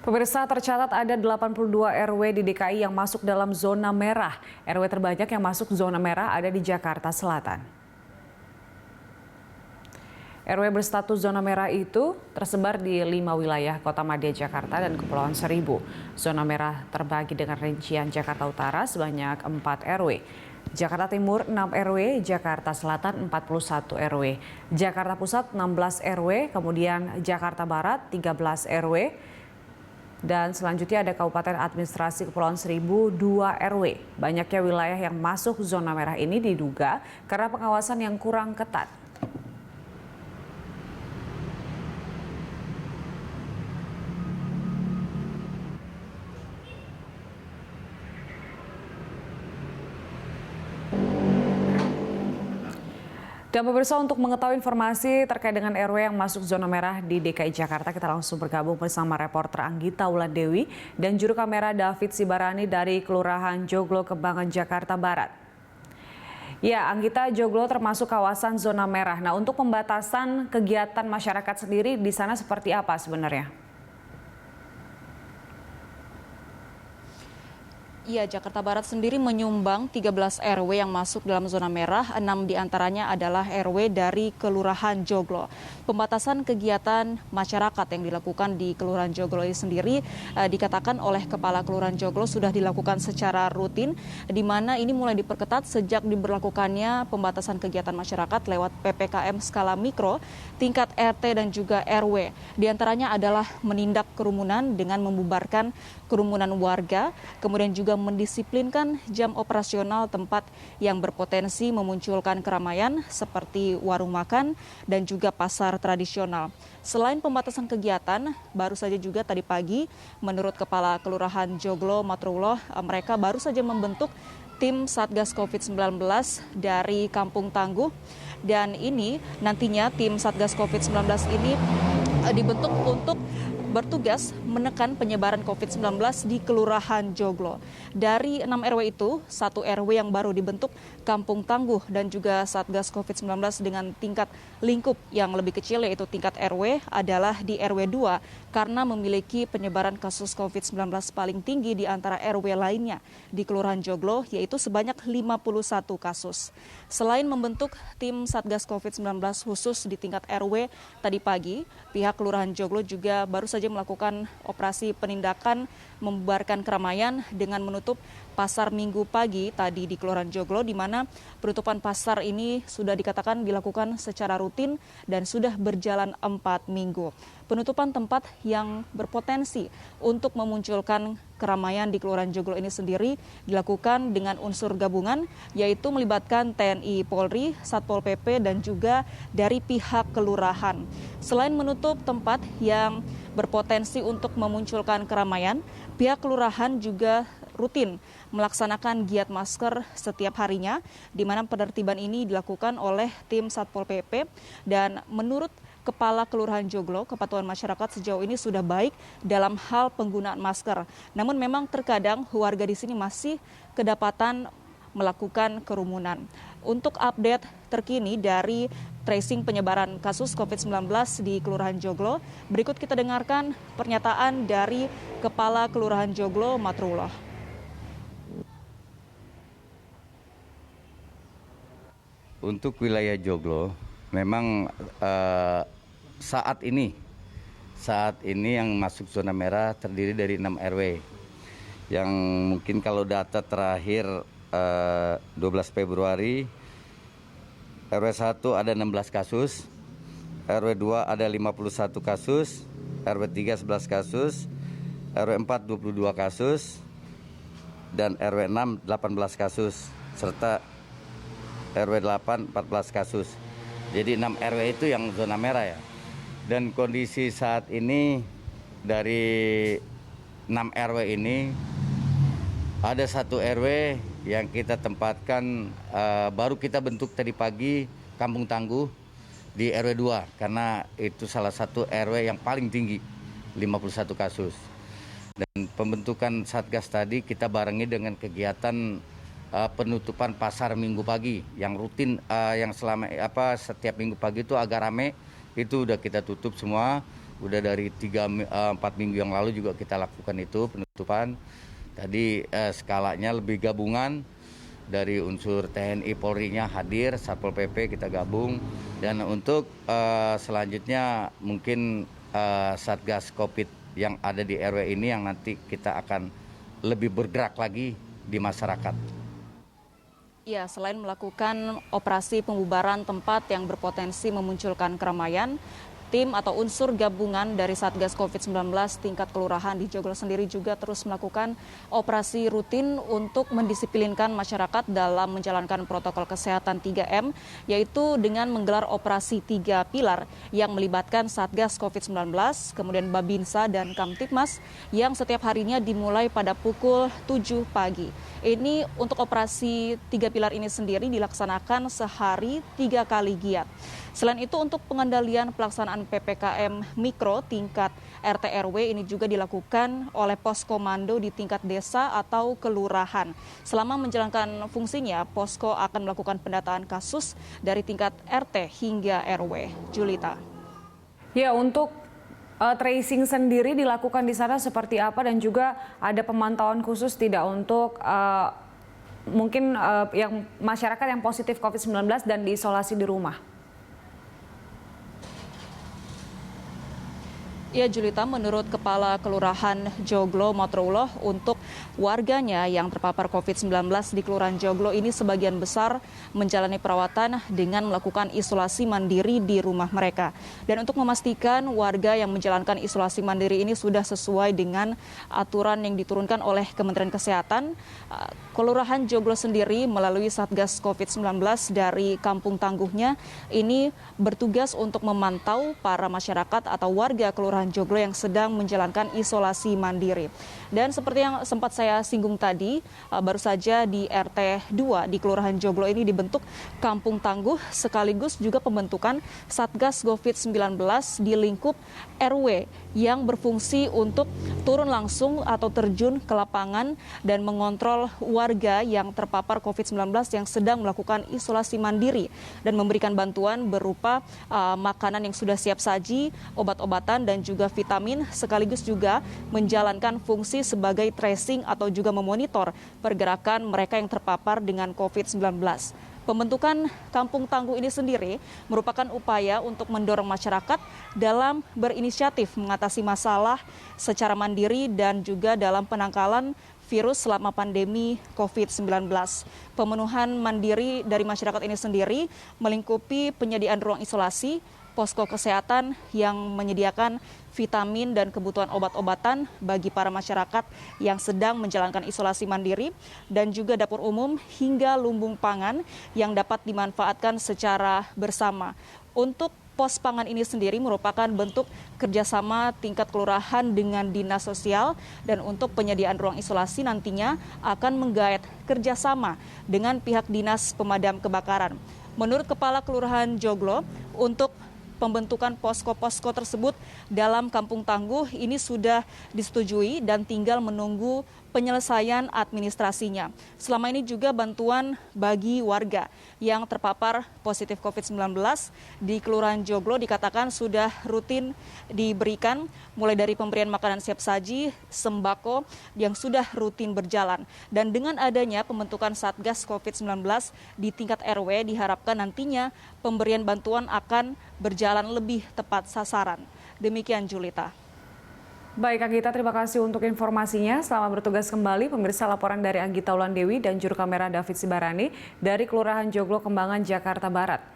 Pemirsa, tercatat ada 82 RW di DKI yang masuk dalam zona merah. RW terbanyak yang masuk zona merah ada di Jakarta Selatan. RW berstatus zona merah itu tersebar di 5 wilayah Kota Madya, Jakarta, dan Kepulauan Seribu. Zona merah terbagi dengan rincian Jakarta Utara sebanyak 4 RW. Jakarta Timur 6 RW, Jakarta Selatan 41 RW, Jakarta Pusat 16 RW, kemudian Jakarta Barat 13 RW, dan selanjutnya ada Kabupaten Administrasi Kepulauan Seribu 2 RW. Banyaknya wilayah yang masuk zona merah ini diduga karena pengawasan yang kurang ketat. Dan pemirsa, untuk mengetahui informasi terkait dengan RW yang masuk zona merah di DKI Jakarta, kita langsung bergabung bersama reporter Anggita Wulandewi dan juru kamera David Sibarani dari Kelurahan Joglo, Kembangan, Jakarta Barat. Ya, Anggita, Joglo termasuk kawasan zona merah. Nah, untuk pembatasan kegiatan masyarakat sendiri di sana seperti apa sebenarnya? Iya, Jakarta Barat sendiri menyumbang 13 RW yang masuk dalam zona merah, 6 diantaranya adalah RW dari Kelurahan Joglo. Pembatasan kegiatan masyarakat yang dilakukan di Kelurahan Joglo ini sendiri dikatakan oleh Kepala Kelurahan Joglo sudah dilakukan secara rutin, di mana ini mulai diperketat sejak diberlakukannya pembatasan kegiatan masyarakat lewat PPKM skala mikro, tingkat RT dan juga RW. Di antaranya adalah menindak kerumunan dengan membubarkan kerumunan warga, kemudian juga mendisiplinkan jam operasional tempat yang berpotensi memunculkan keramaian seperti warung makan dan juga pasar tradisional. Selain pembatasan kegiatan, baru saja juga tadi pagi menurut Kepala Kelurahan Joglo Matrullah, mereka baru saja membentuk tim Satgas COVID-19 dari Kampung Tangguh, dan ini nantinya tim Satgas COVID-19 ini dibentuk untuk bertugas menekan penyebaran COVID-19 di Kelurahan Joglo. Dari 6 RW itu, 1 RW yang baru dibentuk Kampung Tangguh dan juga Satgas COVID-19 dengan tingkat lingkup yang lebih kecil yaitu tingkat RW adalah di RW 2 karena memiliki penyebaran kasus COVID-19 paling tinggi di antara RW lainnya di Kelurahan Joglo yaitu sebanyak 51 kasus. Selain membentuk tim Satgas COVID-19 khusus di tingkat RW tadi pagi, pihak Kelurahan Joglo juga baru saja melakukan operasi penindakan membubarkan keramaian dengan menutup pasar Minggu pagi tadi di Kelurahan Joglo, di mana penutupan pasar ini sudah dikatakan dilakukan secara rutin dan sudah berjalan 4 minggu. Penutupan tempat yang berpotensi untuk memunculkan keramaian di Kelurahan Joglo ini sendiri dilakukan dengan unsur gabungan, yaitu melibatkan TNI, Polri, Satpol PP, dan juga dari pihak kelurahan. Selain menutup tempat yang berpotensi untuk memunculkan keramaian, pihak kelurahan juga rutin melaksanakan giat masker setiap harinya, di mana penertiban ini dilakukan oleh tim Satpol PP, dan menurut Kepala Kelurahan Joglo, kepatuhan masyarakat sejauh ini sudah baik dalam hal penggunaan masker. Namun memang terkadang warga di sini masih kedapatan melakukan kerumunan. Untuk update terkini dari tracing penyebaran kasus COVID-19 di Kelurahan Joglo, berikut kita dengarkan pernyataan dari Kepala Kelurahan Joglo Matrullah. Untuk wilayah Joglo, memang saat ini yang masuk zona merah terdiri dari 6 RW. Yang mungkin kalau data terakhir 12 Februari, RW 1 ada 16 kasus, RW 2 ada 51 kasus, RW 3 11 kasus, RW 4 22 kasus, dan RW 6 18 kasus, serta RW 8 14 kasus. Jadi 6 RW itu yang zona merah ya. Dan kondisi saat ini dari 6 RW ini ada 1 RW yang kita tempatkan baru kita bentuk tadi pagi Kampung Tangguh di RW 2 karena itu salah satu RW yang paling tinggi 51 kasus. Dan pembentukan Satgas tadi kita barengi dengan kegiatan penutupan pasar Minggu pagi yang rutin yang setiap Minggu pagi itu agak rame, itu udah kita tutup semua Udah dari 4 minggu yang lalu juga kita lakukan itu penutupan. Tadi skalanya lebih gabungan dari unsur TNI Polri-nya hadir, Satpol PP kita gabung. Dan untuk selanjutnya mungkin Satgas Covid yang ada di RW ini yang nanti kita akan lebih bergerak lagi di masyarakat. Ya, selain melakukan operasi pembubaran tempat yang berpotensi memunculkan keramaian, tim atau unsur gabungan dari Satgas COVID-19 tingkat kelurahan di Joglo sendiri juga terus melakukan operasi rutin untuk mendisiplinkan masyarakat dalam menjalankan protokol kesehatan 3M, yaitu dengan menggelar operasi 3 pilar yang melibatkan Satgas COVID-19, kemudian Babinsa dan Kamtibmas yang setiap harinya dimulai pada pukul 7 pagi. Ini untuk operasi 3 pilar ini sendiri dilaksanakan sehari 3 kali giat. Selain itu untuk pengendalian pelaksanaan PPKM Mikro tingkat RT RW ini juga dilakukan oleh pos komando di tingkat desa atau kelurahan. Selama menjalankan fungsinya, posko akan melakukan pendataan kasus dari tingkat RT hingga RW. Julita. Ya, untuk tracing sendiri dilakukan di sana seperti apa dan juga ada pemantauan khusus tidak untuk mungkin yang masyarakat yang positif COVID-19 dan diisolasi di rumah? Ya, Julita, menurut Kepala Kelurahan Joglo Matrullah, untuk warganya yang terpapar COVID-19 di Kelurahan Joglo ini sebagian besar menjalani perawatan dengan melakukan isolasi mandiri di rumah mereka. Dan untuk memastikan warga yang menjalankan isolasi mandiri ini sudah sesuai dengan aturan yang diturunkan oleh Kementerian Kesehatan, Kelurahan Joglo sendiri melalui Satgas COVID-19 dari Kampung Tangguhnya ini bertugas untuk memantau para masyarakat atau warga Kelurahan Joglo yang sedang menjalankan isolasi mandiri. Dan seperti yang sempat saya singgung tadi, baru saja di RT 2 di Kelurahan Joglo ini dibentuk Kampung Tangguh sekaligus juga pembentukan Satgas COVID-19 di lingkup RW yang berfungsi untuk turun langsung atau terjun ke lapangan dan mengontrol warga yang terpapar COVID-19 yang sedang melakukan isolasi mandiri dan memberikan bantuan berupa makanan yang sudah siap saji, obat-obatan dan juga vitamin, sekaligus juga menjalankan fungsi sebagai tracing atau juga memonitor pergerakan mereka yang terpapar dengan COVID-19. Pembentukan Kampung Tangguh ini sendiri merupakan upaya untuk mendorong masyarakat dalam berinisiatif mengatasi masalah secara mandiri dan juga dalam penangkalan virus selama pandemi COVID-19. Pemenuhan mandiri dari masyarakat ini sendiri melingkupi penyediaan ruang isolasi, posko kesehatan yang menyediakan vitamin dan kebutuhan obat-obatan bagi para masyarakat yang sedang menjalankan isolasi mandiri, dan juga dapur umum hingga lumbung pangan yang dapat dimanfaatkan secara bersama. Untuk pos pangan ini sendiri merupakan bentuk kerjasama tingkat kelurahan dengan dinas sosial, dan untuk penyediaan ruang isolasi nantinya akan menggait kerjasama dengan pihak dinas pemadam kebakaran. Menurut Kepala Kelurahan Joglo, untuk pembentukan posko-posko tersebut dalam Kampung Tangguh ini sudah disetujui dan tinggal menunggu penyelesaian administrasinya. Selama ini juga bantuan bagi warga yang terpapar positif COVID-19 di Kelurahan Joglo dikatakan sudah rutin diberikan, mulai dari pemberian makanan siap saji, sembako yang sudah rutin berjalan. Dan dengan adanya pembentukan Satgas COVID-19 di tingkat RW diharapkan nantinya pemberian bantuan akan berjalan lebih tepat sasaran. Demikian, Julita. Baik, Anggita, terima kasih untuk informasinya. Selamat bertugas kembali. Pemirsa, laporan dari Anggita Wulandewi dan juru kamera David Sibarani dari Kelurahan Joglo Kembangan, Jakarta Barat.